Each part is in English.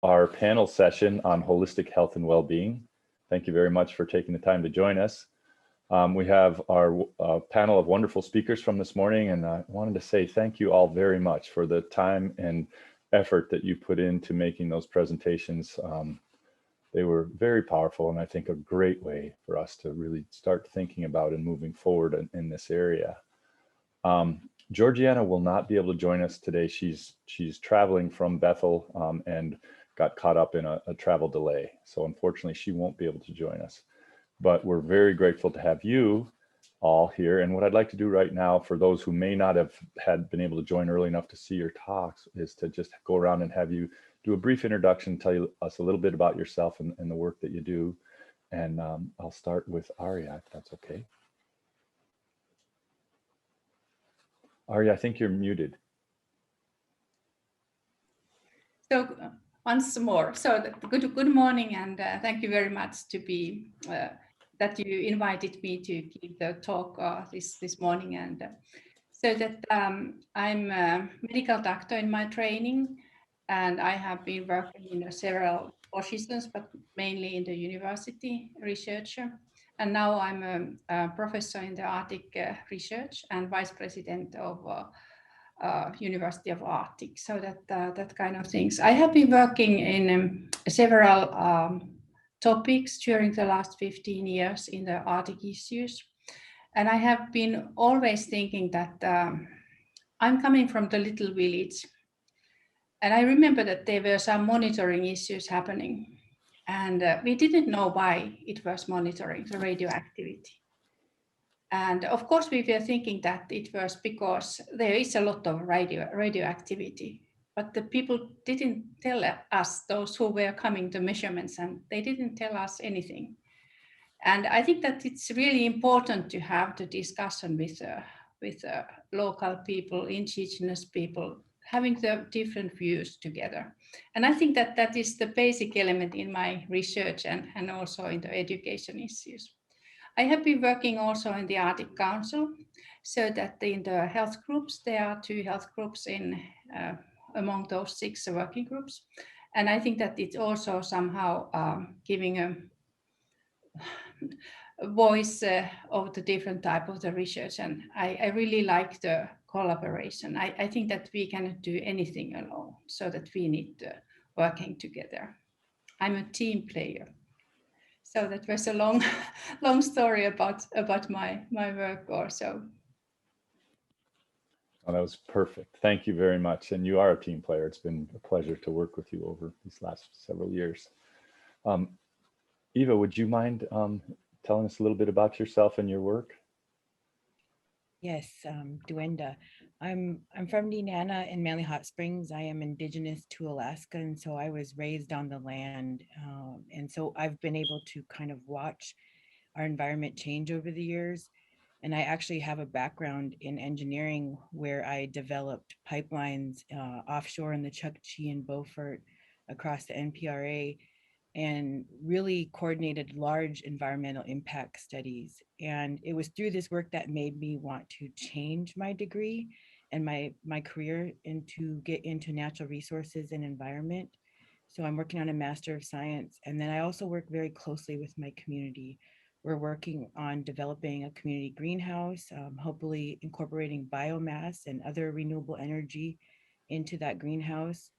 our panel session on holistic health and well-being. Thank you very much for taking the time to join us. We have our panel of wonderful speakers from this morning, and I wanted to say thank you all very much for the time and effort that you put into making those presentations. They were very powerful, and I think a great way for us to really start thinking about and moving forward in this area. Georgiana will not be able to join us today. She's traveling from Bethel and got caught up in a travel delay. So unfortunately, she won't be able to join us. But we're very grateful to have you all here. And what I'd like to do right now, for those who may not have been able to join early enough to see your talks, is to just go around and have you do a brief introduction, tell us a little bit about yourself and the work that you do. And I'll start with Arya, if that's okay. Arya, I think you're muted. So once more, so good morning, and thank you very much to be that you invited me to give the talk this morning. And so that I'm a medical doctor in my training, and I have been working in several positions, but mainly in the university researcher. And now I'm a professor in the Arctic research and vice president of University of Arctic. So that kind of things. I have been working in several topics during the last 15 years in the Arctic issues. And I have been always thinking that I'm coming from the little village. And I remember that there were some monitoring issues happening. And we didn't know why it was monitoring the radioactivity. And of course, we were thinking that it was because there is a lot of radioactivity. But the people didn't tell us, those who were coming to measurements, and they didn't tell us anything. And I think that it's really important to have the discussion with local people, indigenous people, having the different views together. And I think that that is the basic element in my research and also in the education issues. I have been working also in the Arctic Council, so that in the health groups, there are 2 health groups in among those 6 working groups. And I think that it's also somehow giving a voice of the different type of the research. And I really like the collaboration. I think that we cannot do anything alone, so that we need working together. I'm a team player. So that was a long story about my work also. Oh, that was perfect. Thank you very much. And you are a team player. It's been a pleasure to work with you over these last several years. Eva, would you mind telling us a little bit about yourself and your work? Yes, Duenda. I'm from Nenana in Manly Hot Springs. I am indigenous to Alaska, and so I was raised on the land. And so I've been able to kind of watch our environment change over the years. And I actually have a background in engineering where I developed pipelines offshore in the Chukchi and Beaufort across the NPRA, and really coordinated large environmental impact studies. And it was through this work that made me want to change my degree and my career to get into natural resources and environment. So I'm working on a Master of Science. And then I also work very closely with my community. We're working on developing a community greenhouse, hopefully incorporating biomass and other renewable energy into that greenhouse.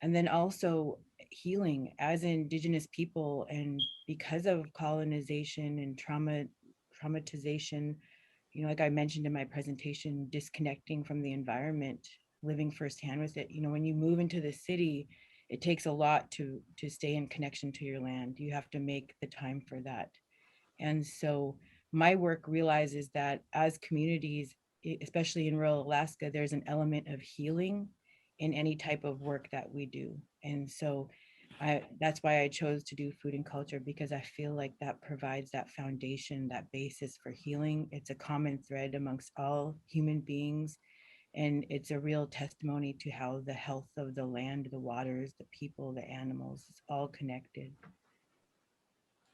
And then also healing as indigenous people, and because of colonization and traumatization, like I mentioned in my presentation, disconnecting from the environment, living firsthand with it. When you move into the city, it takes a lot to stay in connection to your land. You have to make the time for that. And so my work realizes that as communities, especially in rural Alaska, there's an element of healing in any type of work that we do. And so that's why I chose to do food and culture, because I feel like that provides that foundation, that basis for healing. It's a common thread amongst all human beings. And it's a real testimony to how the health of the land, the waters, the people, the animals, is all connected.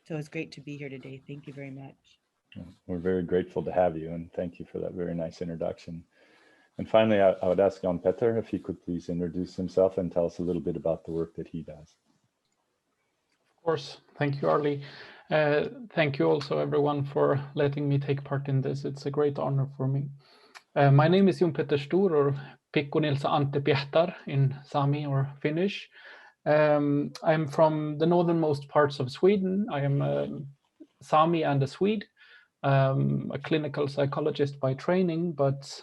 So it's great to be here today. Thank you very much. We're very grateful to have you, and thank you for that very nice introduction. And finally, I would ask Jan Petter if he could please introduce himself and tell us a little bit about the work that he does. Of course. Thank you, Arlie. Thank you also, everyone, for letting me take part in this. It's a great honor for me. My name is Jon Petter Stor, or Pikku Nilsa Ante Piehtar in Sami or Finnish. I'm from the northernmost parts of Sweden. I am a Sami and a Swede, a clinical psychologist by training, but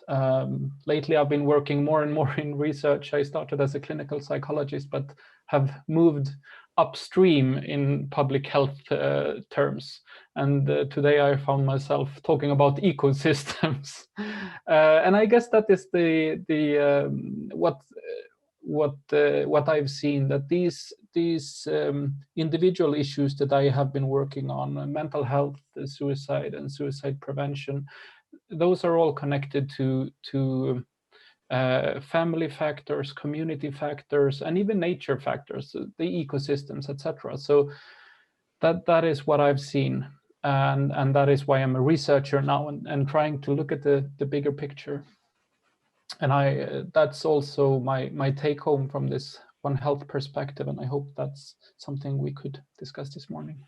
lately I've been working more and more in research. I started as a clinical psychologist, but have moved upstream in public health terms. And today I found myself talking about ecosystems. And I guess that is what I've seen, that these individual issues that I have been working on, mental health, suicide, and suicide prevention, those are all connected to family factors, community factors, and even nature factors, the ecosystems, etc. So that is what I've seen, and that is why I'm a researcher now and trying to look at the bigger picture. And that's also my take home from this One Health perspective, and I hope that's something we could discuss this morning.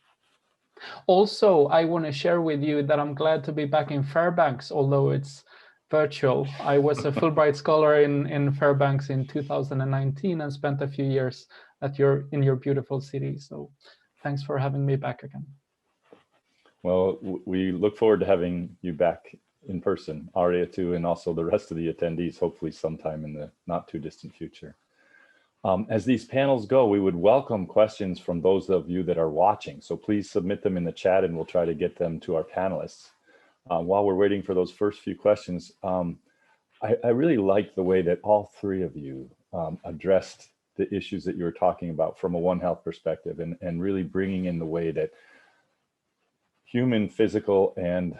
Also, I want to share with you that I'm glad to be back in Fairbanks, although it's virtual. I was a Fulbright scholar in Fairbanks in 2019 and spent a few years in your beautiful city. So thanks for having me back again. Well, we look forward to having you back in person, Aria too, and also the rest of the attendees, hopefully sometime in the not too distant future. As these panels go, we would welcome questions from those of you that are watching. So please submit them in the chat and we'll try to get them to our panelists. While we're waiting for those first few questions, I really like the way that all three of you addressed the issues that you were talking about from a One Health perspective, and really bringing in the way that human, physical, and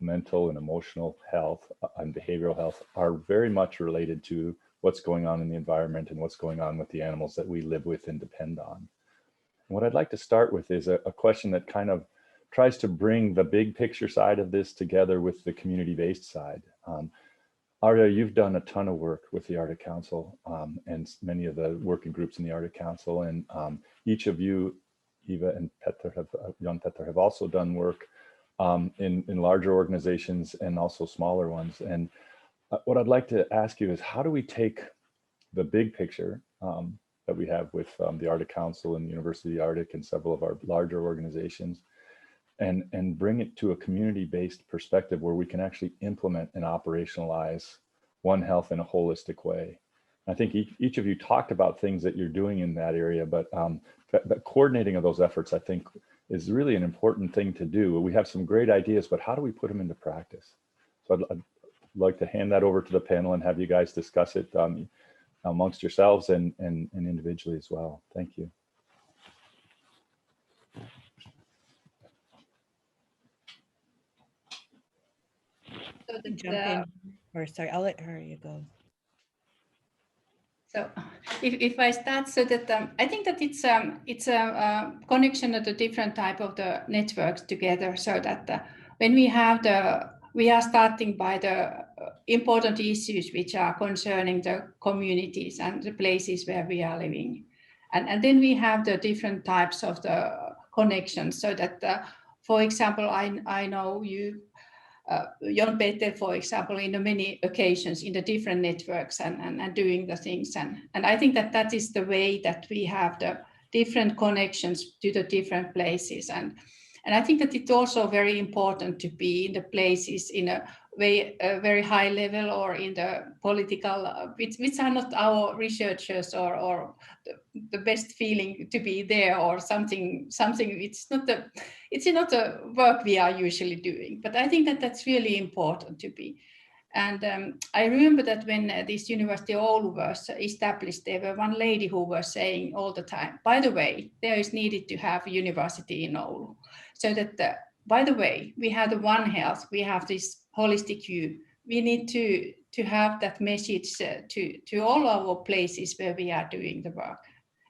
mental and emotional health and behavioral health are very much related to what's going on in the environment and what's going on with the animals that we live with and depend on. And what I'd like to start with is a question that kind of tries to bring the big picture side of this together with the community-based side. Arya, you've done a ton of work with the Arctic Council and many of the working groups in the Arctic Council, and each of you, Eva and Jon Petter, have also done work in larger organizations and also smaller ones. And what I'd like to ask you is, how do we take the big picture that we have with the Arctic Council and the University of the Arctic and several of our larger organizations, and bring it to a community-based perspective where we can actually implement and operationalize One Health in a holistic way? I think each of you talked about things that you're doing in that area, but the coordinating of those efforts, I think, is really an important thing to do. We have some great ideas, but how do we put them into practice? So I'd like to hand that over to the panel and have you guys discuss it amongst yourselves and individually as well. Thank you. So Jump in, or sorry, I'll let her go. So if I start, so that I think that it's a connection of the different type of the networks together, so that when we are starting by the important issues which are concerning the communities and the places where we are living, and then we have the different types of the connections, so that for example, I know you, Jon Petter, for example, in the many occasions in the different networks and doing the things. And I think that is the way that we have the different connections to the different places. And I think that it's also very important to be in the places in a very high level, or in the political, which are not our researchers or the best feeling to be there, or something. It's not the work we are usually doing. But I think that that's really important to be. And I remember that when this University of Oulu was established, there was one lady who was saying all the time, by the way, there is needed to have a university in Oulu. So that, by the way, we have the One Health, we have this holistic view. We need to have that message to all our places where we are doing the work.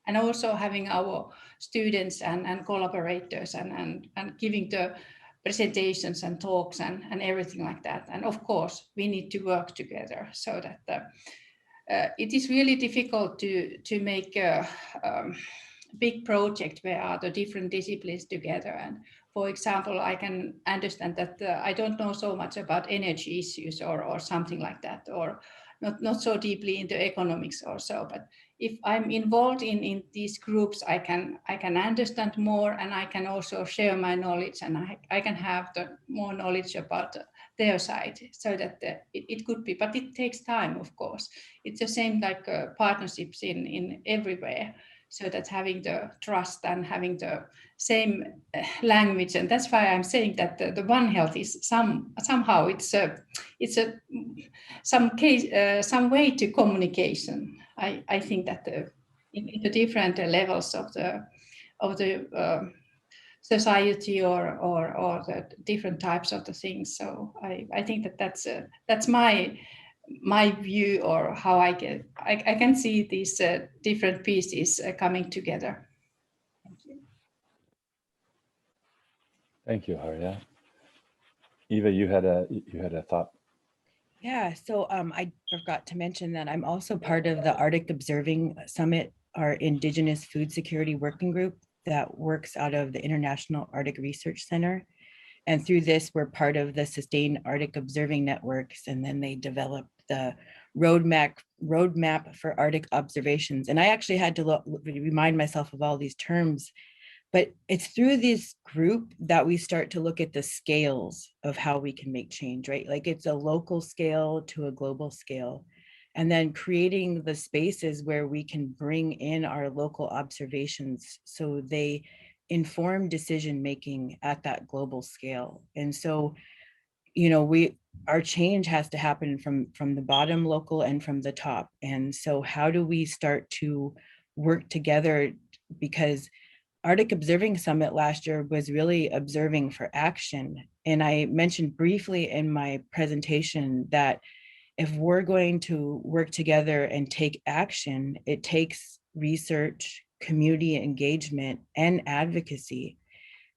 And also having our students and collaborators and giving the presentations and talks and everything like that. And of course, we need to work together, so that it is really difficult to make big project where are the different disciplines together. And for example, I can understand that I don't know so much about energy issues or something like that, or not so deeply into economics or so. But if I'm involved in these groups, I can understand more, and I can also share my knowledge, and I can have the more knowledge about their side, so that it could be. But it takes time, of course. It's the same like partnerships in everywhere. So that having the trust and having the same language, and that's why I'm saying that the One Health is somehow it's some way to communication. I think that in the different levels of the society or the different types of the things. So I think that that's my view, or how I can see these different pieces coming together. Thank you. Thank you, Harja. Eva, you had a thought. Yeah, so I forgot to mention that I'm also part of the Arctic Observing Summit, our Indigenous Food Security Working Group that works out of the International Arctic Research Center. And through this, we're part of the Sustained Arctic Observing Networks, and then they developed the roadmap for Arctic observations. And I actually had to remind myself of all these terms, but it's through this group that we start to look at the scales of how we can make change, right? Like it's a local scale to a global scale, and then creating the spaces where we can bring in our local observations so they inform decision making at that global scale. And so, you know, our change has to happen from the bottom local and from the top. And so how do we start to work together? Because Arctic Observing Summit last year was really observing for action. And I mentioned briefly in my presentation that if we're going to work together and take action, it takes research, community engagement, and advocacy.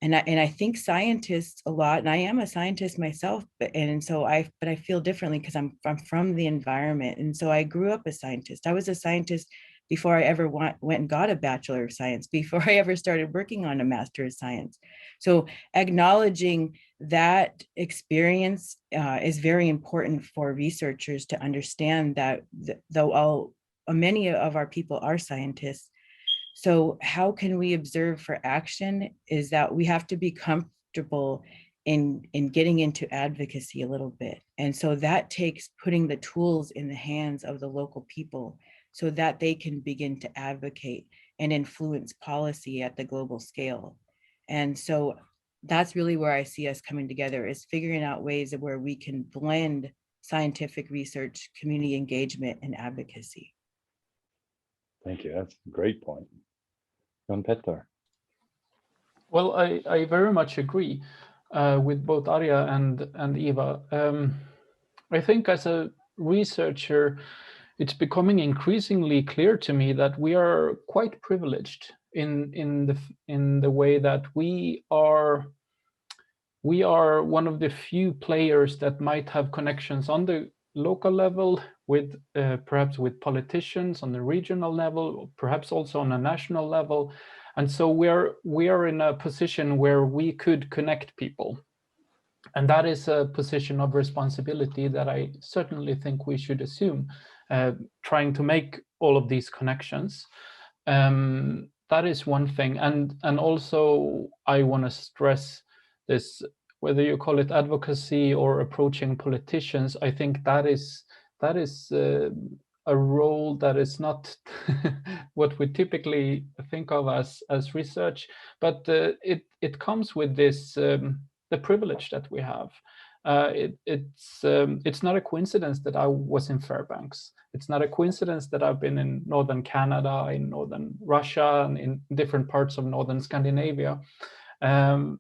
And I think scientists a lot, and I am a scientist myself, but I feel differently because I'm from the environment. And so I grew up a scientist. I was a scientist before I ever went and got a Bachelor of Science, before I ever started working on a Master of Science. So acknowledging that experience is very important for researchers to understand that though many of our people are scientists. So how can we observe for action is that we have to be comfortable in getting into advocacy a little bit. And so that takes putting the tools in the hands of the local people so that they can begin to advocate and influence policy at the global scale. And so that's really where I see us coming together, is figuring out ways where we can blend scientific research, community engagement, and advocacy. Thank you. That's a great point. Jan Petter. Well, I very much agree with both Arja and Eva. I think as a researcher, it's becoming increasingly clear to me that we are quite privileged in the way that we are one of the few players that might have connections on the local level with perhaps with politicians on the regional level, perhaps also on a national level. And so we are in a position where we could connect people. And that is a position of responsibility that I certainly think we should assume, trying to make all of these connections. That is one thing. And also I want to stress this, whether you call it advocacy or approaching politicians, I think that is a role that is not what we typically think of as research, but it comes with this the privilege that we have. It's not a coincidence that I was in Fairbanks. It's not a coincidence that I've been in northern Canada, in northern Russia, and in different parts of northern Scandinavia, and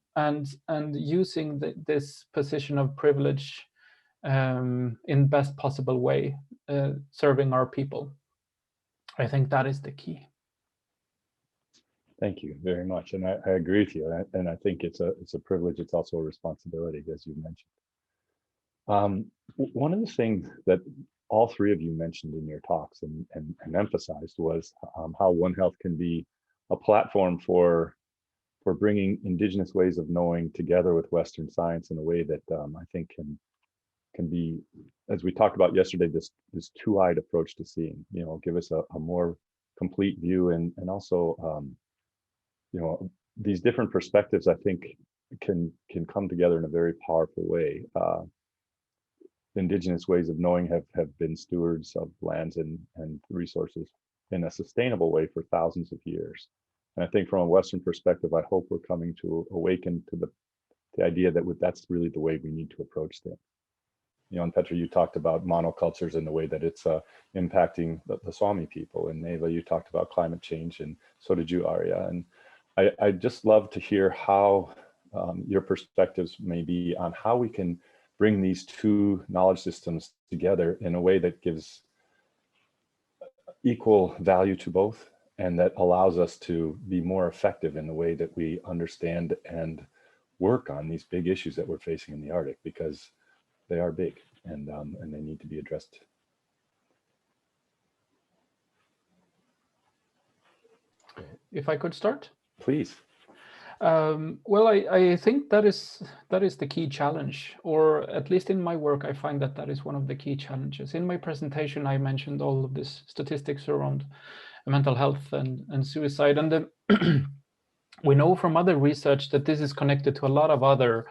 using this position of privilege in best possible way, serving our people. I think that is the key. Thank you very much, and I agree with you. And I think it's a privilege. It's also a responsibility, as you mentioned. One of the things that all three of you mentioned in your talks and emphasized was how One Health can be a platform for bringing indigenous ways of knowing together with Western science in a way that I think can be, as we talked about yesterday, this two-eyed approach to seeing, give us a more complete view, and also these different perspectives, I think, can come together in a very powerful way. Indigenous ways of knowing have been stewards of lands and resources in a sustainable way for thousands of years. And I think from a Western perspective, I hope we're coming to awaken to the idea that that's really the way we need to approach things. And Petra, you talked about monocultures and the way that it's impacting the Swami people. And Neva, you talked about climate change, and so did you, Arya. And I just love to hear how your perspectives may be on how we can bring these two knowledge systems together in a way that gives equal value to both, and that allows us to be more effective in the way that we understand and work on these big issues that we're facing in the Arctic, because they are big and they need to be addressed. If I could start? Please. Well, I think that is the key challenge, or at least in my work, I find that is one of the key challenges. In my presentation, I mentioned all of this statistics around mental health and suicide, and we know from other research that this is connected to a lot of other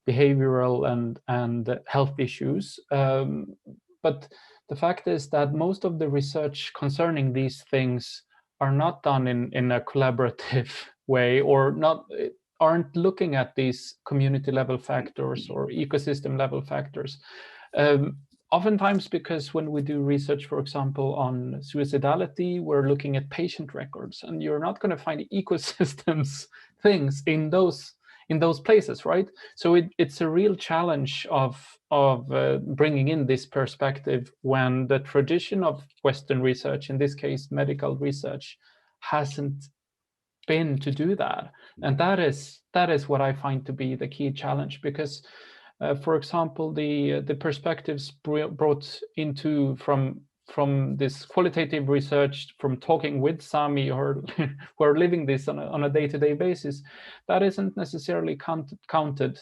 behavioral and health issues. But the fact is that most of the research concerning these things are not done in a collaborative way, or aren't looking at these community level factors or ecosystem level factors. Oftentimes, because when we do research, for example, on suicidality, we're looking at patient records, and you're not going to find ecosystems things in those places, right? So it's a real challenge of bringing in this perspective when the tradition of Western research, in this case medical research, hasn't been to do that. And that is what I find to be the key challenge, because for example, the perspectives brought into from this qualitative research, from talking with Sami who are living this on a day-to-day basis, that isn't necessarily counted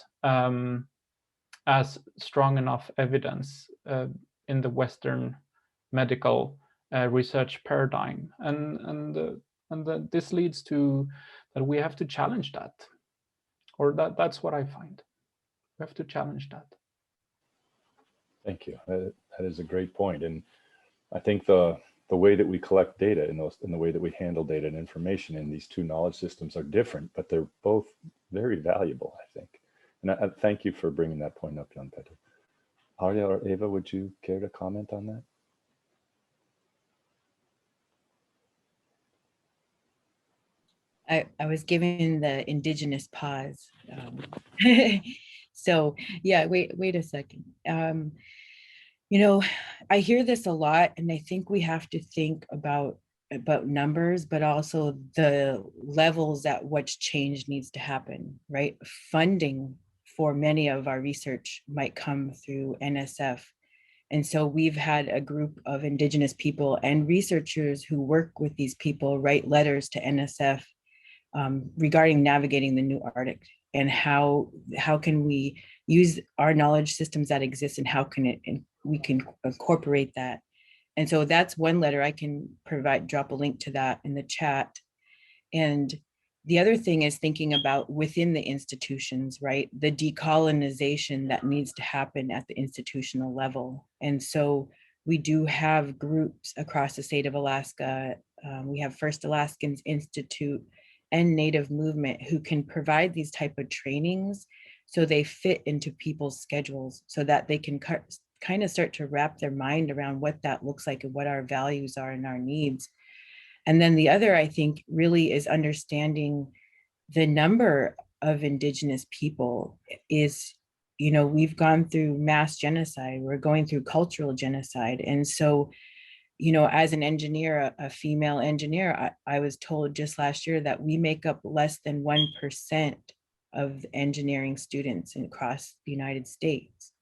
as strong enough evidence in the Western medical research paradigm, and this leads to that we have to challenge that, or that's what I find. We have to challenge that. Thank you. That is a great point, and I think the way that we collect data and the way that we handle data and information in these two knowledge systems are different, but they're both very valuable, I think. And I thank you for bringing that point up, Jan Peter. Arya or Eva, would you care to comment on that? I was given the indigenous pause. So yeah, wait a second. I hear this a lot, and I think we have to think about numbers, but also the levels at which change needs to happen, right? Funding for many of our research might come through NSF. And so we've had a group of Indigenous people and researchers who work with these people write letters to NSF regarding navigating the new Arctic, and how can we use our knowledge systems that exist, and how can we can incorporate that. And so that's one letter. I can drop a link to that in the chat. And the other thing is thinking about within the institutions, right? The decolonization that needs to happen at the institutional level. And so we do have groups across the state of Alaska. We have First Alaskans Institute and Native Movement who can provide these type of trainings so they fit into people's schedules, so that they can kind of start to wrap their mind around what that looks like and what our values are and our needs. And then the other, I think, really is understanding the number of Indigenous people is, we've gone through mass genocide, we're going through cultural genocide. And so, as an engineer, a female engineer, I was told just last year that we make up less than 1% of engineering students across the United States.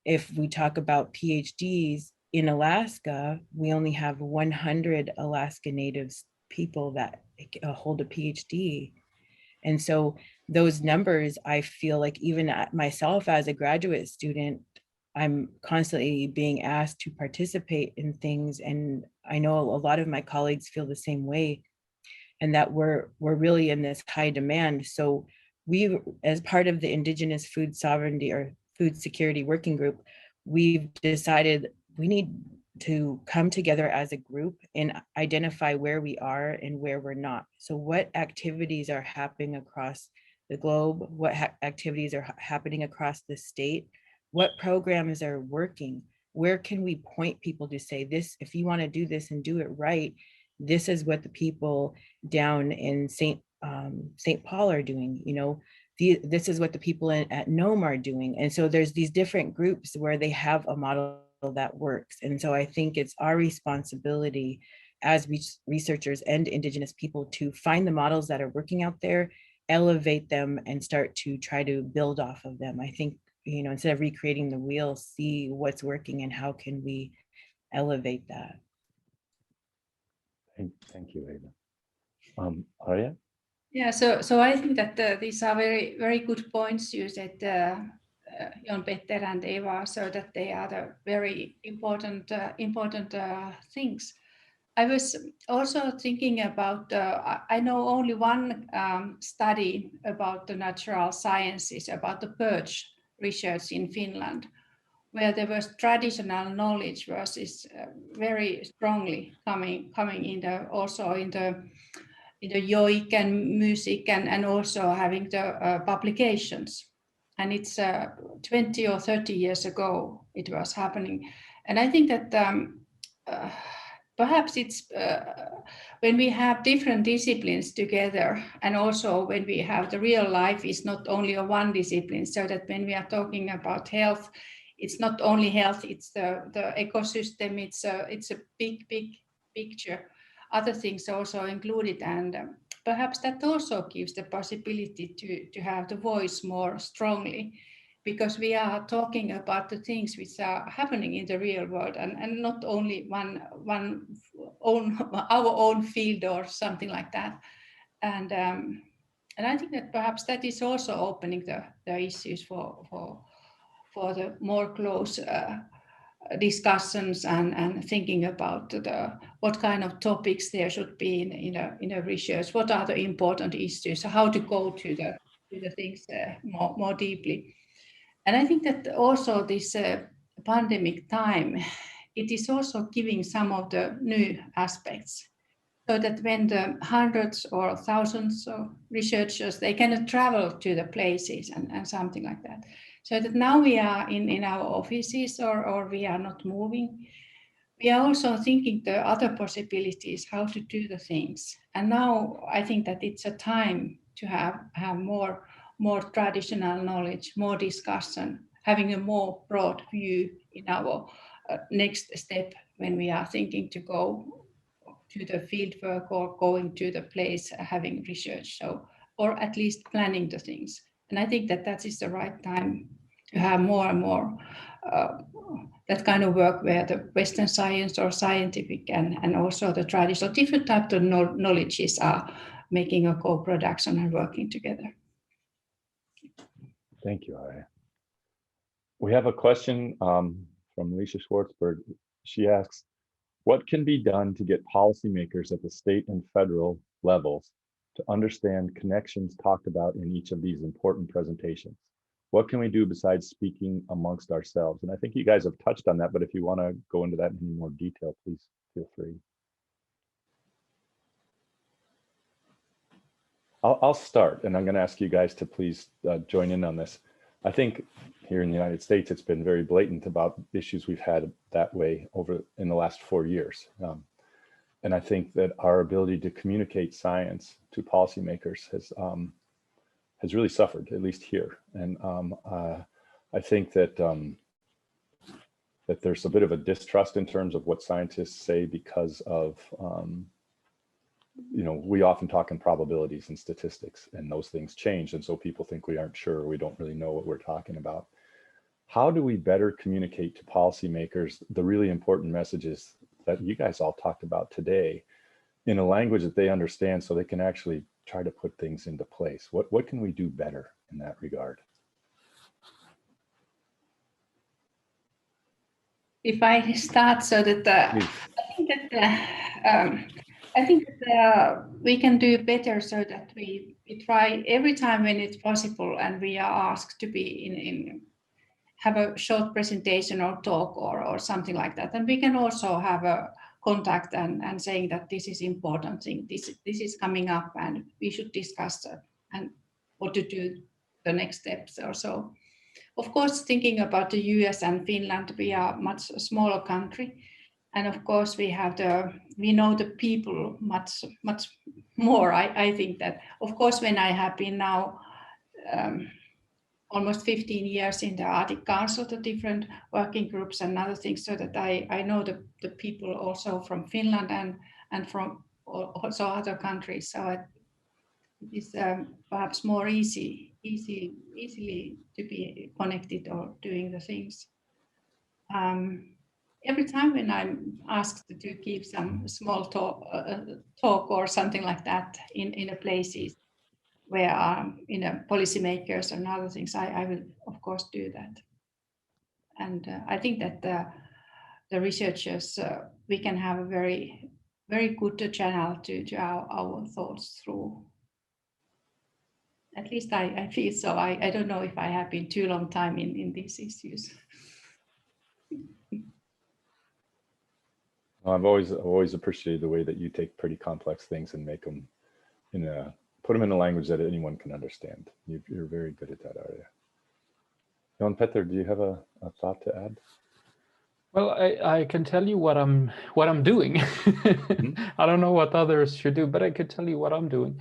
If we talk about PhDs in Alaska, we only have 100 Alaska Natives people that hold a PhD. And so those numbers, I feel like even myself as a graduate student, I'm constantly being asked to participate in things. And I know a lot of my colleagues feel the same way, and that we're really in this high demand. So we, as part of the Indigenous Food Sovereignty or Food Security Working Group, we've decided we need to come together as a group and identify where we are and where we're not. So what activities are happening across the globe? What activities are happening across the state? What programs are working? Where can we point people to say this, if you want to do this and do it right, this is what the people down in St. Paul are doing, you know, this is what the people at Nome are doing. And so there's these different groups where they have a model that works. And so I think it's our responsibility as researchers and Indigenous people to find the models that are working out there, elevate them, and start to try to build off of them. I think, you know, instead of recreating the wheel, see what's working and how can we elevate that. Thank you, Ava. Arya? Yeah, so I think that these are very good points you said, Jon Petter and Eva, so that they are the very important things. I was also thinking about, I know only one study about the natural sciences, about the perch research in Finland, where there was traditional knowledge versus very strongly coming in also in the yoik and music, and also having the publications. And it's 20 or 30 years ago it was happening. And I think that perhaps it's when we have different disciplines together, and also when we have the real life is not only a one discipline, so that when we are talking about health, it's not only health, it's the ecosystem, it's a big picture, other things also included. And perhaps that also gives the possibility to have the voice more strongly, because we are talking about the things which are happening in the real world, and not only our own field or something like that. And I think that perhaps that is also opening the issues for the more close discussions and thinking about what kind of topics there should be in a research, what are the important issues, how to go to the things more deeply. And I think that also this pandemic time, it is also giving some of the new aspects, so that when the hundreds or thousands of researchers, they cannot travel to the places and something like that. So that now we are in our offices, or we are not moving. We are also thinking the other possibilities, how to do the things. And now I think that it's a time to have more traditional knowledge, more discussion, having a more broad view in our next step when we are thinking to go to the field work or going to the place having research, so, or at least planning the things. And I think that that is the right time to have more and more that kind of work where the Western science or scientific and also the traditional different types of knowledges are making a co-production and working together. Thank you, Arya. We have a question from Alicia Schwartzberg. She asks, what can be done to get policymakers at the state and federal levels to understand connections talked about in each of these important presentations? What can we do besides speaking amongst ourselves? And I think you guys have touched on that, but if you want to go into that in any more detail, please feel free. I'll start, and I'm going to ask you guys to please join in on this. I think here in the United States, it's been very blatant about issues we've had that way over in the last 4 years. And I think that our ability to communicate science to policymakers has really suffered, at least here. And I think that that there's a bit of a distrust in terms of what scientists say because of, you know, we often talk in probabilities and statistics, and those things change. And so people think we aren't sure, we don't really know what we're talking about. How do we better communicate to policymakers the really important messages that you guys all talked about today in a language that they understand so they can actually try to put things into place? What can we do better in that regard? If I start, so that I think that we can do better, so that we try every time when it's possible, and we are asked to be in have a short presentation or talk or something like that, and we can also have a contact and saying that this is important thing, this is coming up, and we should discuss and what to do the next steps or so. Of course, thinking about the US and Finland, we are much smaller country. And of course, we know the people much more. I think that, of course, when I have been now almost 15 years in the Arctic Council, the different working groups and other things, so that I know the people also from Finland and from also other countries. So it is perhaps more easily to be connected or doing the things. Every time when I'm asked to give some small talk or something like that in a places where policymakers and other things, I will of course do that. And I think that the researchers, we can have a very good channel to our thoughts through. At least I feel so. I don't know if I have been too long time in these issues. I've always appreciated the way that you take pretty complex things and make them put them in a language that anyone can understand. You're very good at that, Arya. Jan Petter, do you have a thought to add? Well, I can tell you what I'm doing. Mm-hmm. I don't know what others should do, but I could tell you what I'm doing.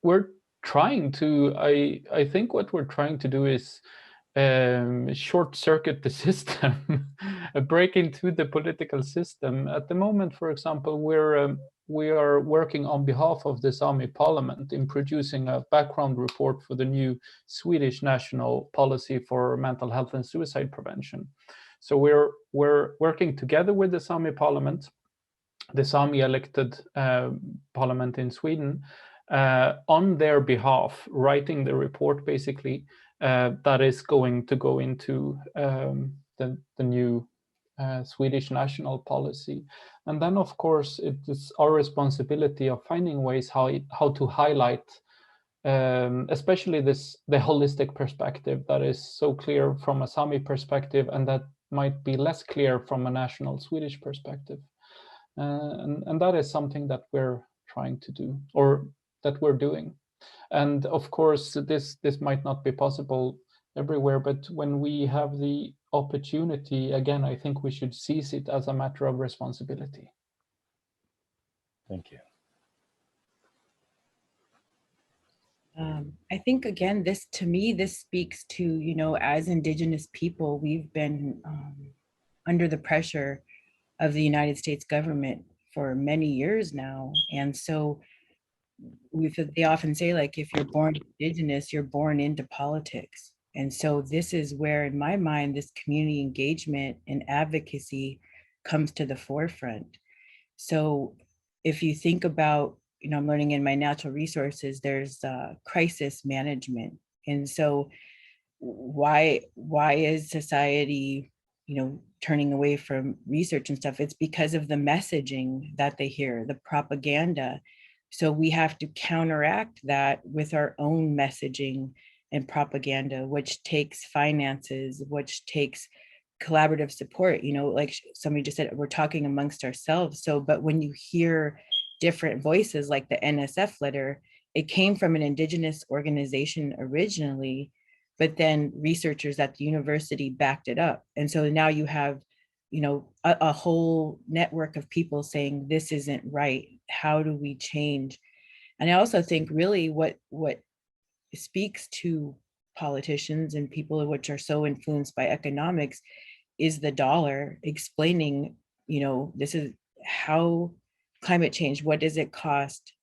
We're trying to. I think what we're trying to do is short circuit the system, break into the political system. At the moment, for example, we are working on behalf of the Sami Parliament in producing a background report for the new Swedish national policy for mental health and suicide prevention. So we're working together with the Sami Parliament, the Sami elected parliament in Sweden, on their behalf, writing the report basically that is going to go into the new Swedish national policy. And then, of course, it is our responsibility of finding ways how to highlight especially the holistic perspective that is so clear from a Sami perspective, and that might be less clear from a national Swedish perspective. And that is something that we're trying to do, or that we're doing. And of course, this might not be possible everywhere, but when we have the opportunity, again, I think we should seize it as a matter of responsibility. Thank you. I think, again, to me, this speaks to, as Indigenous people, we've been under the pressure of the United States government for many years now. And so they often say, like, if you're born Indigenous, you're born into politics. And so this is where, in my mind, this community engagement and advocacy comes to the forefront. So if you think about, I'm learning in my natural resources, there's crisis management. And so why is society, turning away from research and stuff? It's because of the messaging that they hear, the propaganda. So we have to counteract that with our own messaging and propaganda, which takes finances, which takes collaborative support. Like somebody just said, we're talking amongst ourselves. So, but when you hear different voices, like the NSF letter, it came from an Indigenous organization originally, but then researchers at the university backed it up. And so now you have, a whole network of people saying, this isn't right. How do we change? And I also think really what speaks to politicians and people which are so influenced by economics is the dollar, explaining, this is how climate change, what does it cost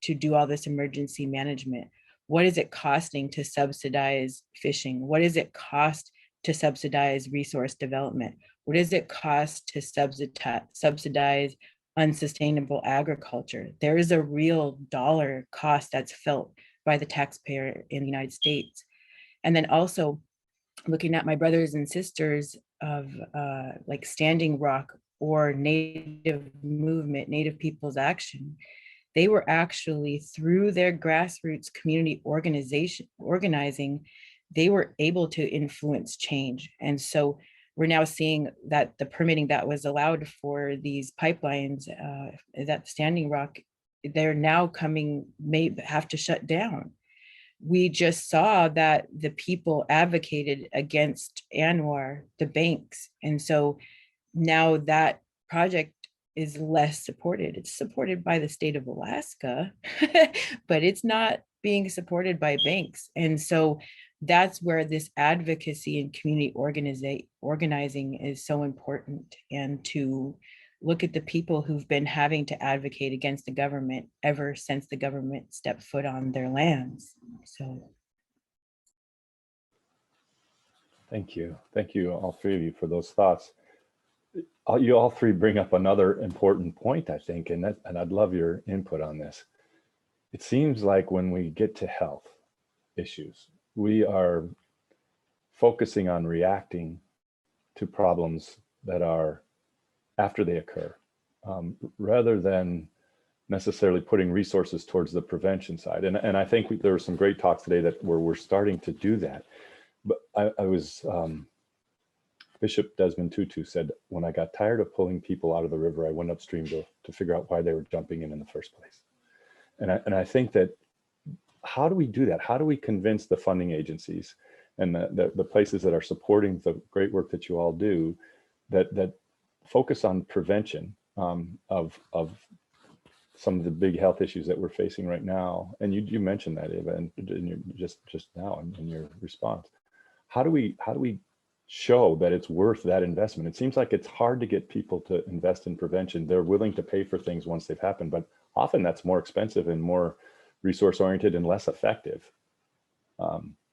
to do all this emergency management? What is it costing to subsidize fishing? What does it cost to subsidize resource development? What does it cost to subsidize unsustainable agriculture. There is a real dollar cost that's felt by the taxpayer in the United States. And then also looking at my brothers and sisters of like Standing Rock or Native Movement, Native People's Action, they were actually, through their grassroots community organizing, they were able to influence change. And so we're now seeing that the permitting that was allowed for these pipelines that Standing Rock, they're now may have to shut down. We just saw that the people advocated against ANWR, the banks. And so now that project is less supported. It's supported by the state of Alaska, but it's not being supported by banks. And so that's where this advocacy and community organizing is so important, and to look at the people who've been having to advocate against the government ever since the government stepped foot on their lands. So. Thank you. Thank you, all three of you, for those thoughts. You all three bring up another important point, I think, and I'd love your input on this. It seems like when we get to health issues, we are focusing on reacting to problems that are after they occur, rather than necessarily putting resources towards the prevention side. And I think there were some great talks today where we're starting to do that. But I was, Bishop Desmond Tutu said, when I got tired of pulling people out of the river, I went upstream to figure out why they were jumping in the first place. And I think that, how do we do that? How do we convince the funding agencies and the places that are supporting the great work that you all do, that focus on prevention of some of the big health issues that we're facing right now? And you mentioned that, Eva, and just now in your response. How do we show that it's worth that investment? It seems like it's hard to get people to invest in prevention. They're willing to pay for things once they've happened, but often that's more expensive and more resource oriented and less effective.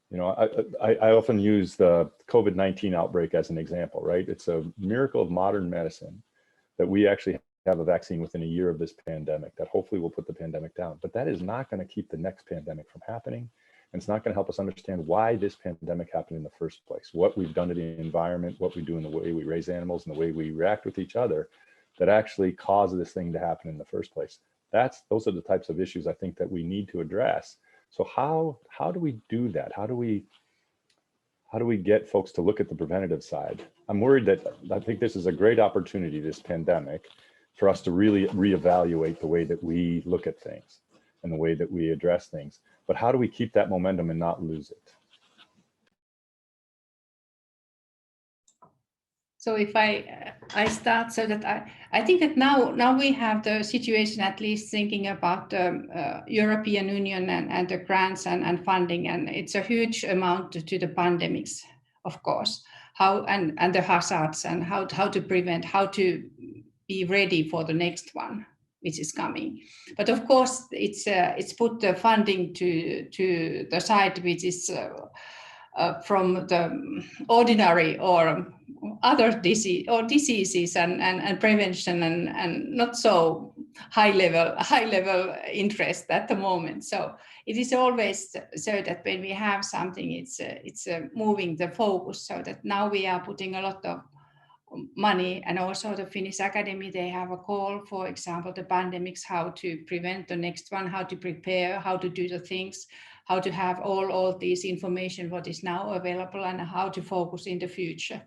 You know, I often use the COVID-19 outbreak as an example, right? It's a miracle of modern medicine that we actually have a vaccine within a year of this pandemic that hopefully will put the pandemic down. But that is not going to keep the next pandemic from happening. And it's not going to help us understand why this pandemic happened in the first place, what we've done to the environment, what we do in the way we raise animals and the way we react with each other that actually caused this thing to happen in the first place. Those are the types of issues I think that we need to address. So how do we do that? How do we get folks to look at the preventative side? I'm worried that I think this is a great opportunity, this pandemic, for us to really reevaluate the way that we look at things and the way that we address things. But how do we keep that momentum and not lose it? So if I start, so that I think that now we have the situation, at least thinking about the European Union and the grants and funding, and it's a huge amount to the pandemics, of course, and the hazards, and how to prevent, how to be ready for the next one which is coming. But of course, it's put the funding to the side, which is from the ordinary or other diseases and prevention and not so high level interest at the moment. So it is always so that when we have something, it's moving the focus, so that now we are putting a lot of money. And also the Finnish Academy, they have a call, for example, the pandemics, how to prevent the next one, how to prepare, how to do the things, how to have all this information what is now available, and how to focus in the future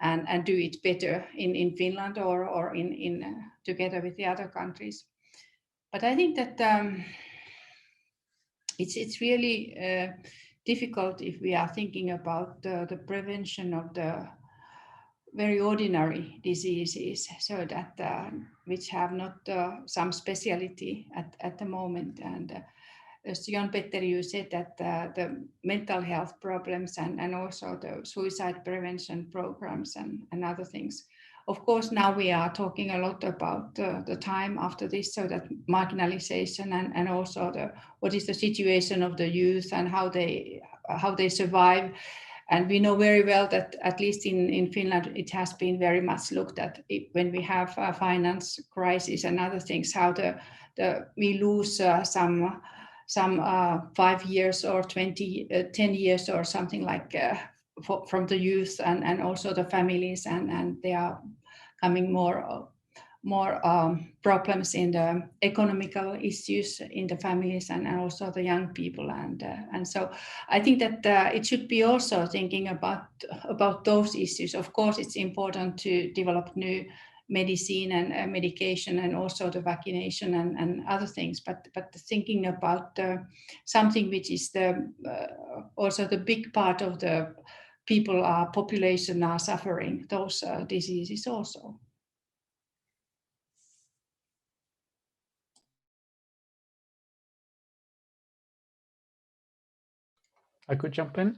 and do it better in Finland or in together with the other countries. But I think that it's really difficult if we are thinking about the prevention of the very ordinary diseases, so that which have not some speciality at the moment. And as John Petter, you said that the mental health problems and also the suicide prevention programs and other things. Of course, now we are talking a lot about the time after this, so that marginalization and also what is the situation of the youth and how they survive And we know very well that at least in Finland, it has been very much looked at when we have a finance crisis and other things, how we lose some 5 years or 10 years or something like from the youth and also the families, and they are coming more problems in the economical issues in the families and also the young people, and so I think that it should be also thinking about those issues. Of course, it's important to develop new medicine and medication and also the vaccination and other things, but thinking about something which is also the big part of the people population are suffering those diseases also. I could jump in.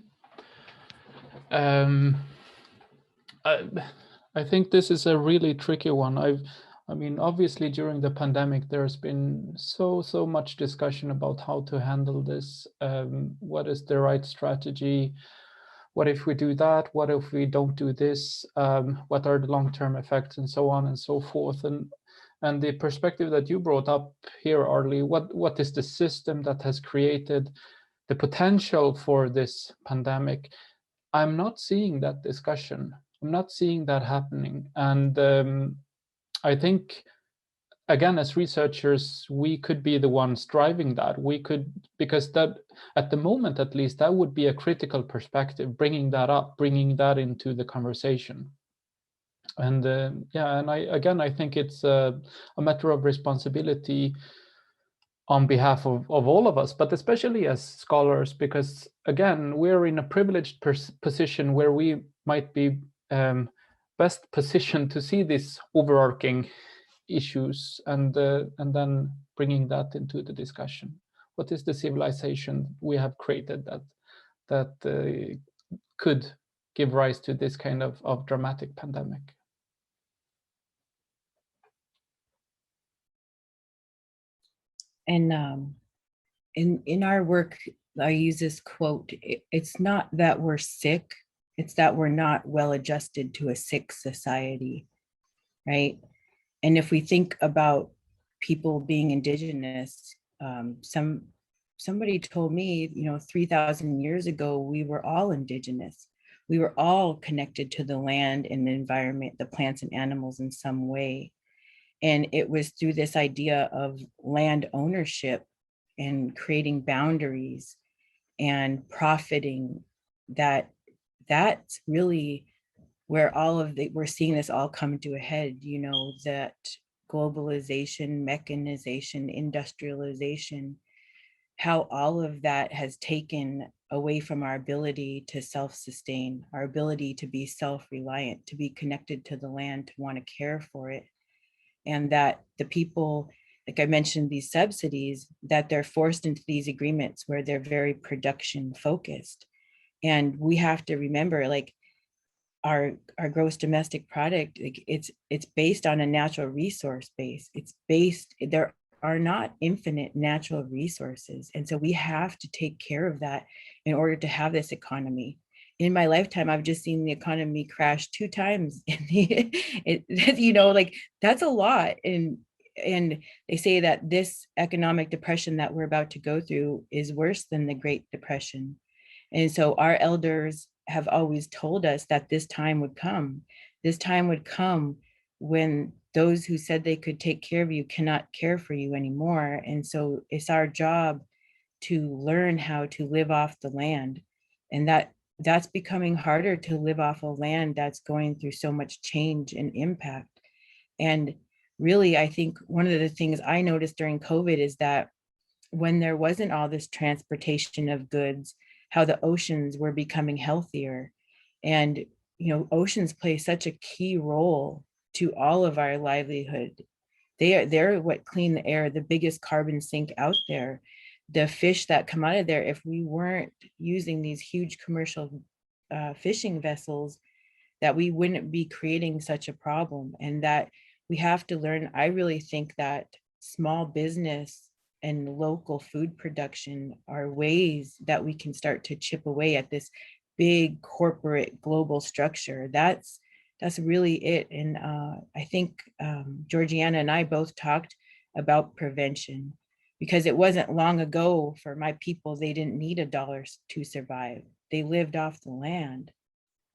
I think this is a really tricky one. I mean, obviously during the pandemic, there's been so much discussion about how to handle this. What is the right strategy? What if we do that? What if we don't do this? What are the long-term effects, and so on and so forth? And the perspective that you brought up here, Arlie, what is the system that has created the potential for this pandemic? I'm not seeing that discussion. I'm not seeing that happening. And I think, again, as researchers, we could be the ones driving that. We could, because that, at the moment at least, that would be a critical perspective, bringing that up, bringing that into the conversation. And yeah, and I think it's a matter of responsibility on behalf of all of us, but especially as scholars, because again, we're in a privileged position where we might be best positioned to see these overarching issues and then bringing that into the discussion. What is the civilization we have created that could give rise to this kind of dramatic pandemic? And in our work, I use this quote: it's not that we're sick, it's that we're not well adjusted to a sick society, right? And if we think about people being indigenous, somebody told me, 3,000 years ago, we were all indigenous. We were all connected to the land and the environment, the plants and animals in some way. And it was through this idea of land ownership and creating boundaries and profiting that's really where we're seeing this all come to a head, that globalization, mechanization, industrialization, how all of that has taken away from our ability to self-sustain, our ability to be self-reliant, to be connected to the land, to want to care for it. And that the people, like I mentioned, these subsidies, that they're forced into these agreements where they're very production focused. And we have to remember, like, our gross domestic product, like it's based on a natural resource base. There are not infinite natural resources. And so we have to take care of that in order to have this economy. In my lifetime, I've just seen the economy crash 2 times. Like that's a lot. And they say that this economic depression that we're about to go through is worse than the Great Depression. And so our elders have always told us that this time would come. This time would come when those who said they could take care of you cannot care for you anymore. And so it's our job to learn how to live off the land. And that's becoming harder to live off a land that's going through so much change and impact. And really, I think one of the things I noticed during COVID is that when there wasn't all this transportation of goods, how the oceans were becoming healthier. And, oceans play such a key role to all of our livelihood. They're what clean the air, the biggest carbon sink out there. The fish that come out of there, if we weren't using these huge commercial fishing vessels, that we wouldn't be creating such a problem. And that we have to learn. I really think that small business and local food production are ways that we can start to chip away at this big corporate global structure. That's really it. And I think Georgiana and I both talked about prevention, because it wasn't long ago for my people, they didn't need $1 to survive. They lived off the land.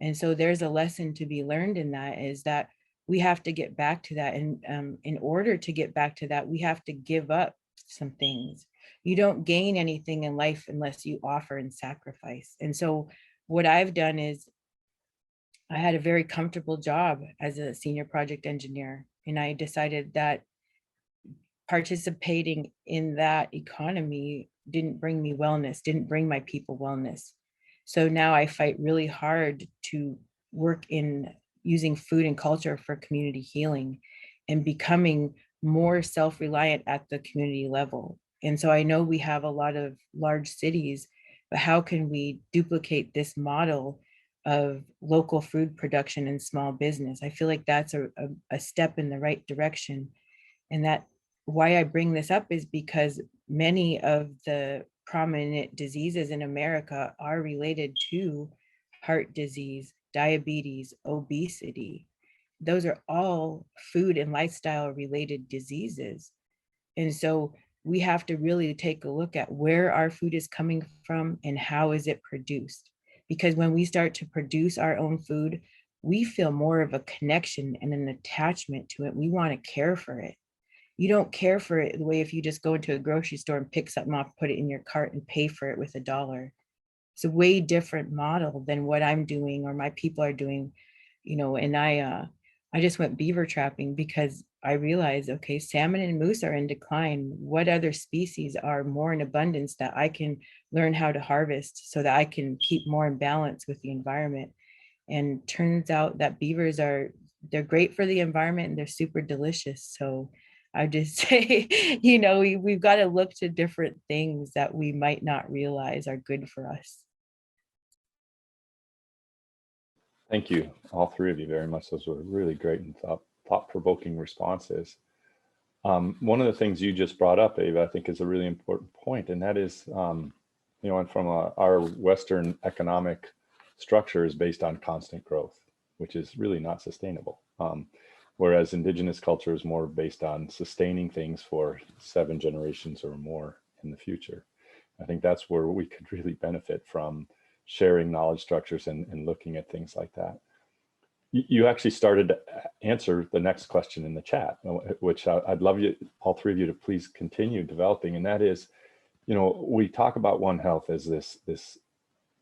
And so there's a lesson to be learned in that, is that we have to get back to that. And in order to get back to that, we have to give up some things. You don't gain anything in life unless you offer and sacrifice. And so what I've done is, I had a very comfortable job as a senior project engineer, and I decided that participating in that economy didn't bring me wellness, didn't bring my people wellness. So now I fight really hard to work in using food and culture for community healing and becoming more self-reliant at the community level. And so I know we have a lot of large cities, but how can we duplicate this model of local food production and small business? I feel like that's a step in the right direction. And that why I bring this up is because many of the prominent diseases in America are related to heart disease, diabetes, obesity. Those are all food and lifestyle related diseases. And so we have to really take a look at where our food is coming from and how is it produced. Because when we start to produce our own food, we feel more of a connection and an attachment to it. We want to care for it. You don't care for it the way if you just go into a grocery store and pick something off, put it in your cart and pay for it with $1. It's a way different model than what I'm doing or my people are doing, and I just went beaver trapping because I realized, okay, salmon and moose are in decline. What other species are more in abundance that I can learn how to harvest so that I can keep more in balance with the environment? And turns out that beavers they're great for the environment and they're super delicious. So I just say, we've got to look to different things that we might not realize are good for us. Thank you, all three of you, very much. Those were really great and thought-provoking responses. One of the things you just brought up, Ava, I think is a really important point, and that is, and from our Western economic structure is based on constant growth, which is really not sustainable. Whereas indigenous culture is more based on sustaining things for 7 generations or more in the future. I think that's where we could really benefit from sharing knowledge structures and looking at things like that. You actually started to answer the next question in the chat, which I'd love you, all three of you, to please continue developing. And that is, we talk about One Health as this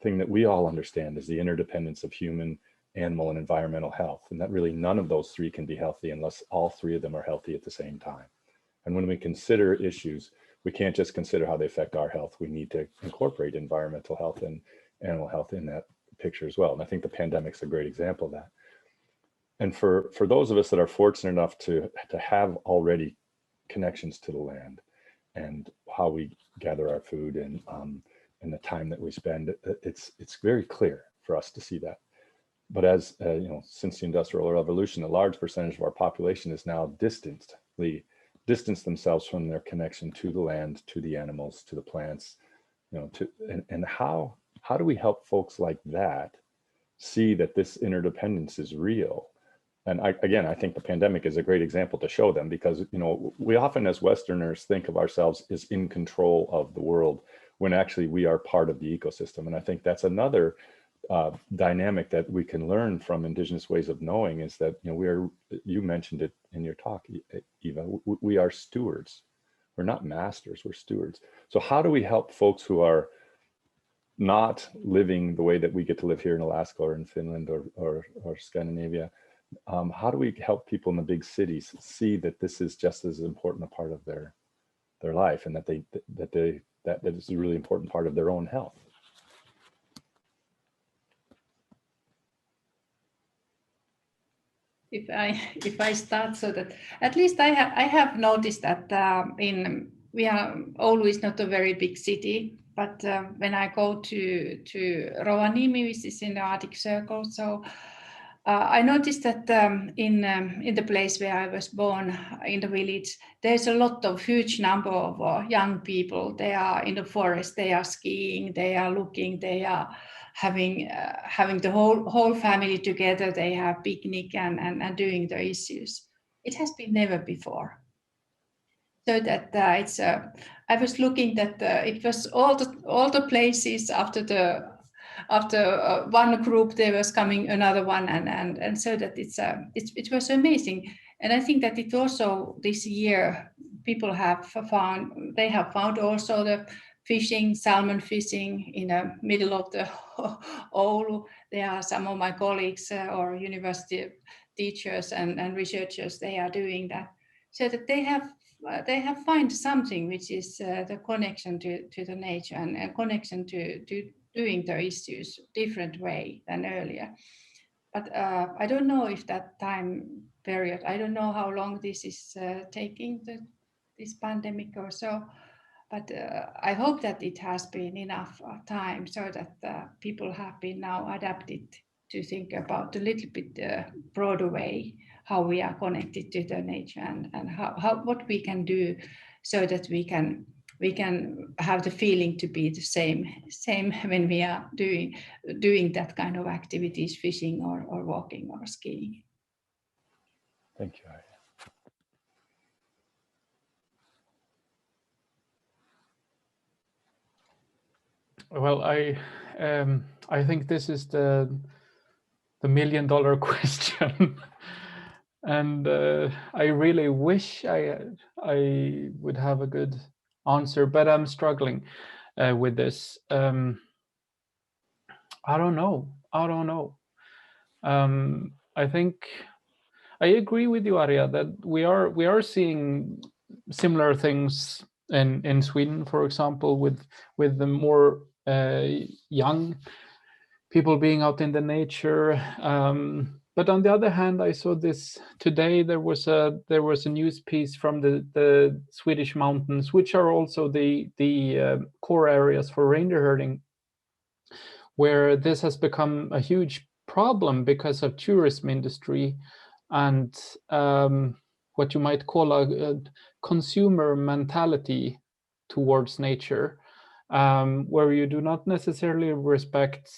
thing that we all understand is the interdependence of human, animal, and environmental health. And that really none of those three can be healthy unless all three of them are healthy at the same time. And when we consider issues, we can't just consider how they affect our health. We need to incorporate environmental health and animal health in that picture as well. And I think the pandemic's a great example of that. And for those of us that are fortunate enough to have already connections to the land and how we gather our food and the time that we spend, it's very clear for us to see that. But as since the Industrial Revolution, a large percentage of our population is now distanced themselves from their connection to the land, to the animals, to the plants, and how do we help folks like that see that this interdependence is real? And I think the pandemic is a great example to show them, because we often as Westerners think of ourselves as in control of the world when actually we are part of the ecosystem. And I think that's another dynamic that we can learn from indigenous ways of knowing, is that you mentioned it in your talk, Eva, we are stewards. We're not masters, we're stewards. So how do we help folks who are not living the way that we get to live here in Alaska or in Finland or Scandinavia? How do we help people in the big cities see that this is just as important a part of their life, and that is a really important part of their own health? If I start, so that at least I have noticed that we are always not a very big city, but when I go to Rovaniemi, which is in the Arctic Circle, so I noticed that in the place where I was born, in the village, there's a lot of huge number of young people. They are in the forest, they are skiing, they are looking, they are having the whole family together. They have picnic and doing the issues. It has been never before. So that it's I was looking that it was all the places after one group there was coming another one and so that it was amazing. And I think that it also this year people have found also the fishing, salmon fishing in the middle of the Oulu. There are some of my colleagues or university teachers and researchers, they are doing that, so that they have find something which is the connection to the nature and connection to doing the issues different way than earlier. But I don't know if that time period, I don't know how long this is taking, this pandemic or so, but I hope that it has been enough time so that people have been now adapted to think about a little bit broader way how we are connected to the nature and how what we can do so that we can have the feeling to be the same when we are doing that kind of activities, fishing or walking or skiing. Thank you, Arja. Well, I think this is the $1 million question. And I really wish I would have a good answer, but I'm struggling with this. I don't know. I think I agree with you, Arja, that we are seeing similar things in Sweden, for example, with the more young people being out in the nature. But on the other hand, I saw this today. There was a news piece from the Swedish mountains, which are also the core areas for reindeer herding, where this has become a huge problem because of tourism industry and what you might call a consumer mentality towards nature, where you do not necessarily respect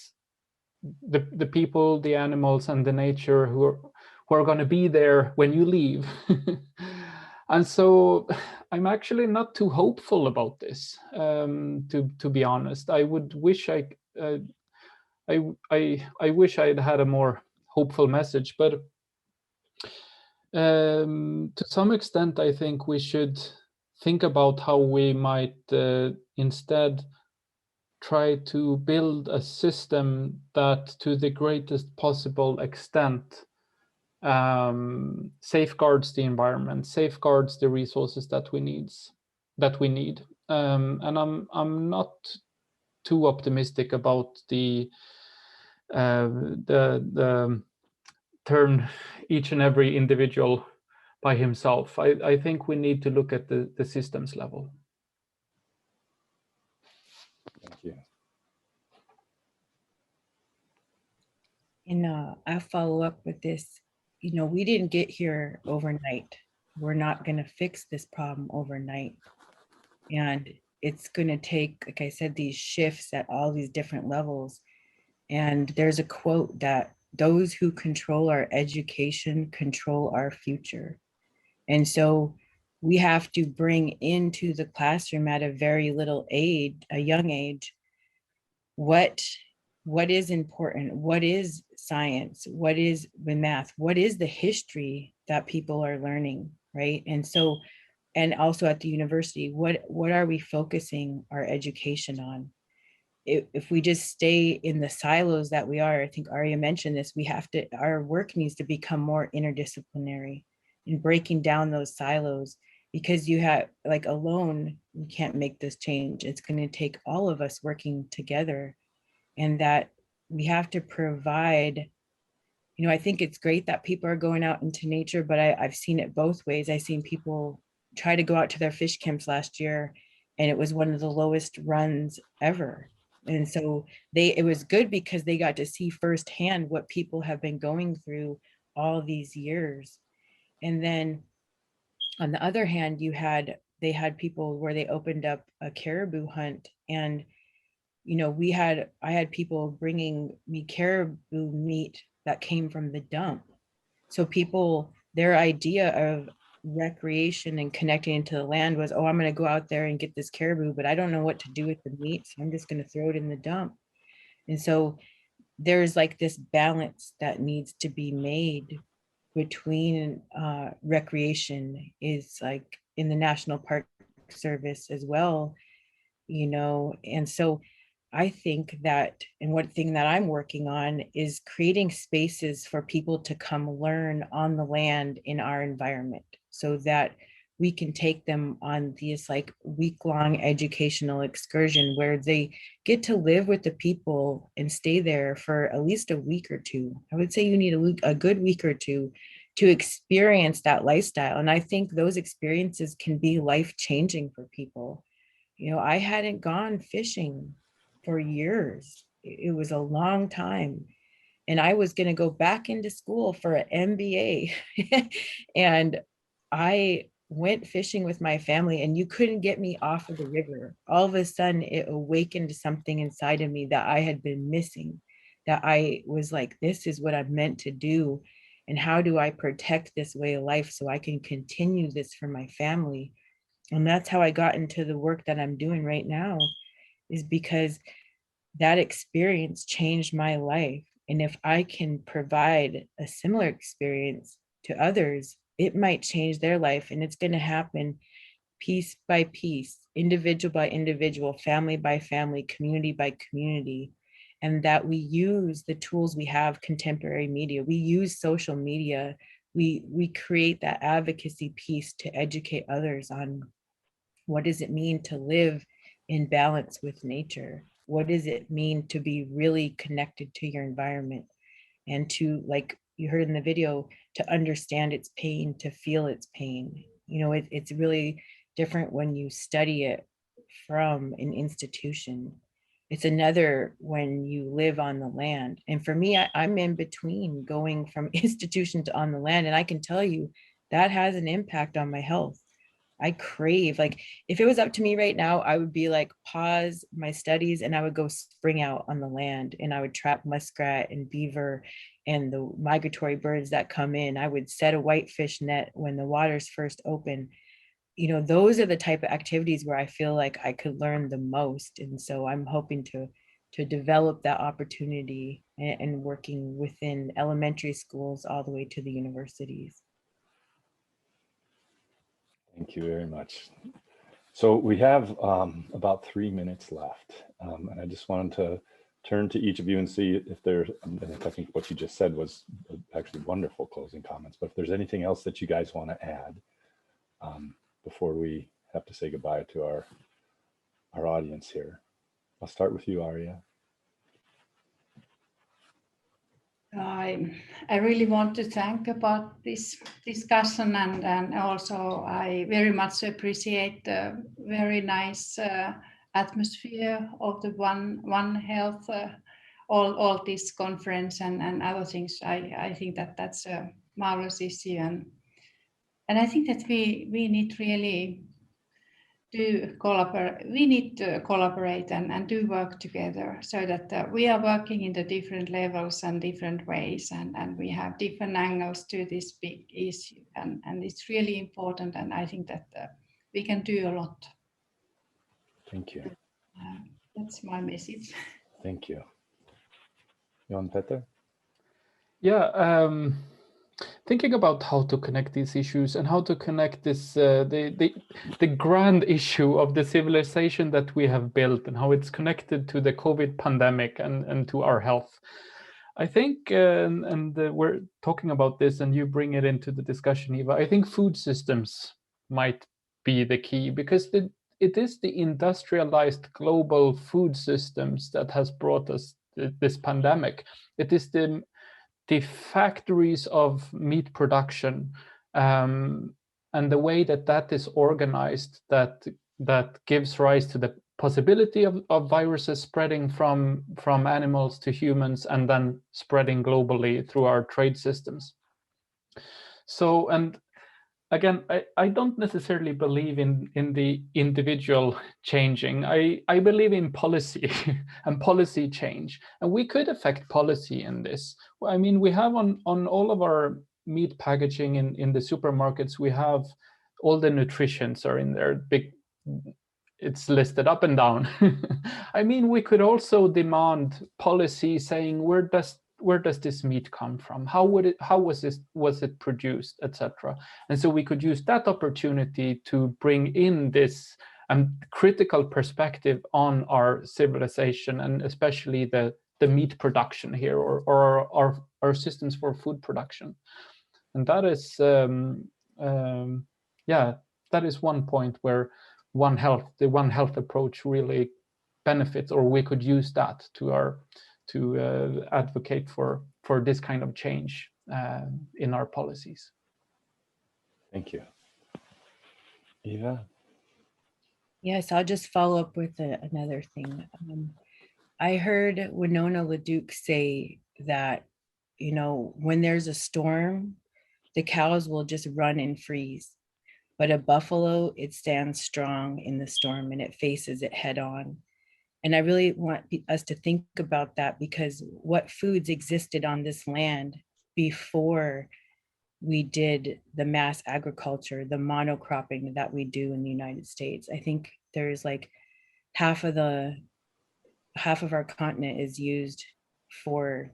the people, the animals, and the nature who are going to be there when you leave. And so I'm actually not too hopeful about this, to be honest. I would wish I wish I had a more hopeful message, but to some extent, I think we should think about how we might instead try to build a system that, to the greatest possible extent, safeguards the environment, safeguards the resources that we need. And I'm not too optimistic about the turn each and every individual by himself. I think we need to look at the systems level. Thank you. And I'll follow up with this. You know, we didn't get here overnight. We're not going to fix this problem overnight. And it's going to take, like I said, these shifts at all these different levels. And there's a quote that those who control our education control our future. And so we have to bring into the classroom at a very little age, a young age, what is important, what is science, what is the math, what is the history that people are learning, right? And so, and also at the university, what are we focusing our education on? If we just stay in the silos that we are, I think Arja mentioned this, our work needs to become more interdisciplinary in breaking down those silos, because you have, like, alone, you can't make this change. It's going to take all of us working together, and that we have to provide, you know, I think it's great that people are going out into nature, but I've seen it both ways. I've seen people try to go out to their fish camps last year, and it was one of the lowest runs ever. And so it was good because they got to see firsthand what people have been going through all these years. And then on the other hand, they had people where they opened up a caribou hunt, and I had people bringing me caribou meat that came from the dump. So people, their idea of recreation and connecting to the land was, oh, I'm going to go out there and get this caribou, but I don't know what to do with the meat, so I'm just going to throw it in the dump. And so there's like this balance that needs to be made between recreation is like in the National Park Service as well, and so I think that, and one thing that I'm working on is creating spaces for people to come learn on the land in our environment so that we can take them on these like week-long educational excursion where they get to live with the people and stay there for at least a week or two. I would say you need a good week or two to experience that lifestyle. And I think those experiences can be life-changing for people. I hadn't gone fishing for years. It was a long time. And I was going to go back into school for an MBA. And I went fishing with my family, and you couldn't get me off of the river. All of a sudden, it awakened something inside of me that I had been missing, that I was like, this is what I'm meant to do. And how do I protect this way of life so I can continue this for my family? And that's how I got into the work that I'm doing right now, is because that experience changed my life. And if I can provide a similar experience to others, it might change their life. And it's going to happen piece by piece, individual by individual, family by family, community by community. And that we use the tools we have, contemporary media, we use social media, we create that advocacy piece to educate others on what does it mean to live in balance with nature? What does it mean to be really connected to your environment, and to, like you heard in the video, to understand its pain, to feel its pain? It's really different when you study it from an institution. It's another when you live on the land. And for me, I'm in between going from institution to on the land. And I can tell you that has an impact on my health. I crave, like, if it was up to me right now, I would be like, pause my studies and I would go spring out on the land, and I would trap muskrat and beaver and the migratory birds that come in. I would set a whitefish net when the water's first open. Those are the type of activities where I feel like I could learn the most. And so I'm hoping to develop that opportunity, and working within elementary schools all the way to the universities. Thank you very much. So we have about 3 minutes left. And I just wanted to turn to each of you and see if there's, I think what you just said was actually wonderful closing comments, but if there's anything else that you guys want to add before we have to say goodbye to our audience here. I'll start with you, Arya. I really want to thank about this discussion, and also I very much appreciate the very nice atmosphere of the One Health, all this conference and other things. I think that's a marvelous issue, and I think that we need really to collaborate. We need to collaborate and do work together, so that we are working in the different levels and different ways, and we have different angles to this big issue, and it's really important, and I think that we can do a lot. Thank you. That's my message. Thank you. Jan Petter? Yeah, thinking about how to connect these issues and how to connect this the grand issue of the civilization that we have built and how it's connected to the COVID pandemic and to our health. I think, we're talking about this and you bring it into the discussion, Eva, I think food systems might be the key, because it is the industrialized global food systems that has brought us this pandemic. It is the factories of meat production and the way that is organized that gives rise to the possibility of viruses spreading from animals to humans and then spreading globally through our trade systems. So, and again, I don't necessarily believe in the individual changing. I believe in policy and policy change, and we could affect policy in this. I mean, we have on all of our meat packaging in the supermarkets, we have all the nutritions are in there. It's listed up and down. I mean, we could also demand policy saying where does this meat come from? How was it produced, etc. And so we could use that opportunity to bring in this critical perspective on our civilization, and especially the meat production here, or our systems for food production. And that is that is one point where the One Health approach really benefits, or we could use that to advocate for this kind of change in our policies. Thank you. Eva? Yes, I'll just follow up with another thing. I heard Winona LaDuke say that, you know, when there's a storm, the cows will just run and freeze. But a buffalo, it stands strong in the storm and it faces it head on. And I really want us to think about that, because what foods existed on this land before we did the mass agriculture, the monocropping that we do in the United States. I think there's like half of our continent is used for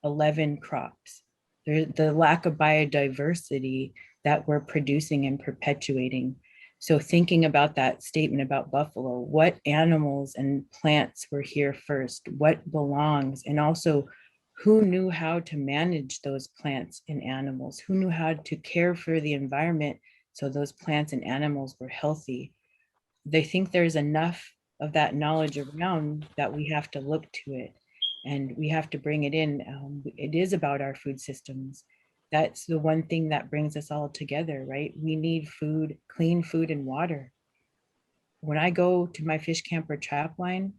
11 crops. The lack of biodiversity that we're producing and perpetuating. So thinking about that statement about buffalo, what animals and plants were here first, what belongs, and also who knew how to manage those plants and animals, who knew how to care for the environment so those plants and animals were healthy. They think there's enough of that knowledge around that we have to look to it and we have to bring it in. It is about our food systems. That's the one thing that brings us all together, right? We need food, clean food and water. When I go to my fish camp or trap line,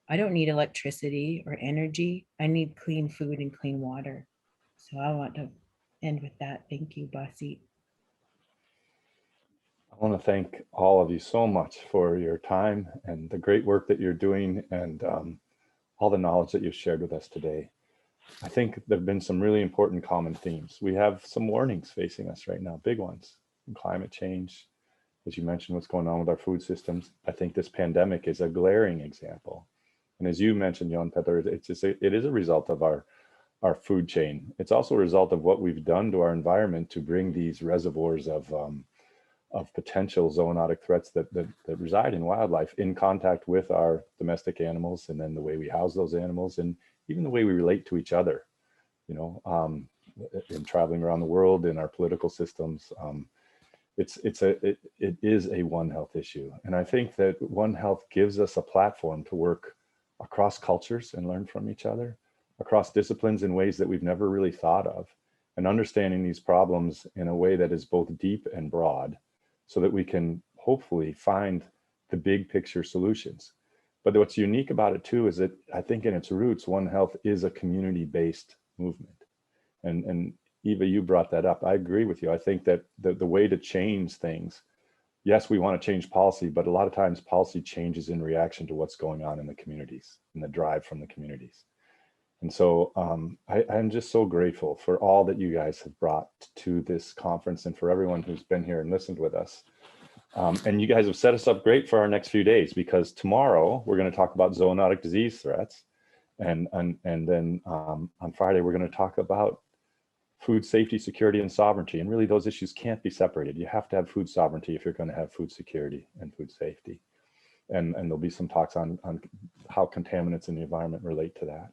I don't need electricity or energy. I need clean food and clean water. So I want to end with that. Thank you, Basit. I want to thank all of you so much for your time and the great work that you're doing, and all the knowledge that you've shared with us today. I think there have been some really important common themes. We have some warnings facing us right now, big ones. Climate change, as you mentioned, what's going on with our food systems. I think this pandemic is a glaring example. And as you mentioned, Jon Petter, it is a result of our food chain. It's also a result of what we've done to our environment to bring these reservoirs of potential zoonotic threats that reside in wildlife in contact with our domestic animals, and then the way we house those animals, and even the way we relate to each other, you know, in traveling around the world, in our political systems. It is a One Health issue. And I think that One Health gives us a platform to work across cultures and learn from each other, across disciplines in ways that we've never really thought of, and understanding these problems in a way that is both deep and broad, so that we can hopefully find the big picture solutions. But what's unique about it too is that I think in its roots, One Health is a community-based movement. And Eva, you brought that up. I agree with you. I think that the way to change things, yes, we want to change policy, but a lot of times policy changes in reaction to what's going on in the communities and the drive from the communities. And so I'm just so grateful for all that you guys have brought to this conference, and for everyone who's been here and listened with us. And you guys have set us up great for our next few days, because tomorrow we're going to talk about zoonotic disease threats. And then on Friday, we're going to talk about food safety, security, and sovereignty. And really those issues can't be separated. You have to have food sovereignty if you're going to have food security and food safety. And there'll be some talks on how contaminants in the environment relate to that.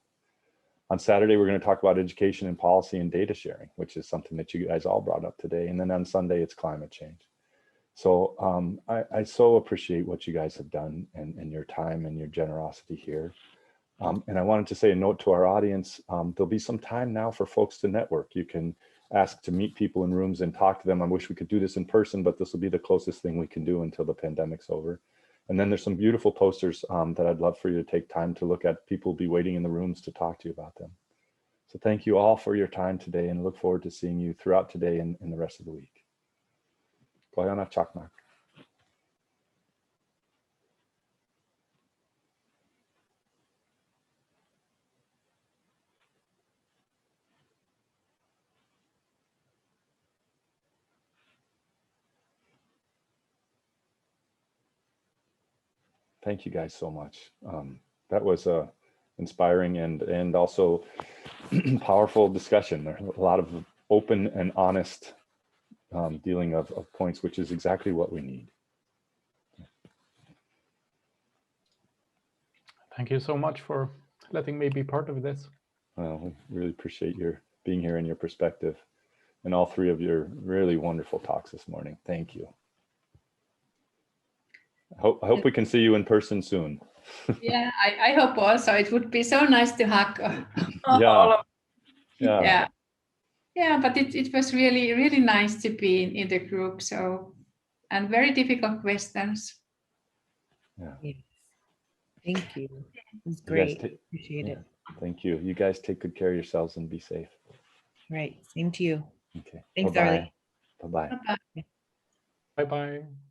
On Saturday, we're going to talk about education and policy and data sharing, which is something that you guys all brought up today. And then on Sunday, it's climate change. So I so appreciate what you guys have done, and your time and your generosity here. And I wanted to say a note to our audience, there'll be some time now for folks to network. You can ask to meet people in rooms and talk to them. I wish we could do this in person, but this will be the closest thing we can do until the pandemic's over. And then there's some beautiful posters that I'd love for you to take time to look at. People will be waiting in the rooms to talk to you about them. So thank you all for your time today, and look forward to seeing you throughout today and the rest of the week. Koyana Chakmak. Thank you guys so much. That was a inspiring and also powerful discussion. There's a lot of open and honest dealing of points, which is exactly what we need. Thank you so much for letting me be part of this. Well, we really appreciate your being here and your perspective, and all three of your really wonderful talks this morning. Thank you. I hope we can see you in person soon. Yeah, I hope also. It would be so nice to hug all Yeah. of Yeah, but it was really, really nice to be in the group. So, and very difficult questions. Yeah. Yes. Thank you. It was You guys great. Appreciate it. Thank you. You guys take good care of yourselves and be safe. Right. Same to you. Okay. Thanks, Bye-bye. Arlie. Bye-bye. Bye-bye. Bye-bye.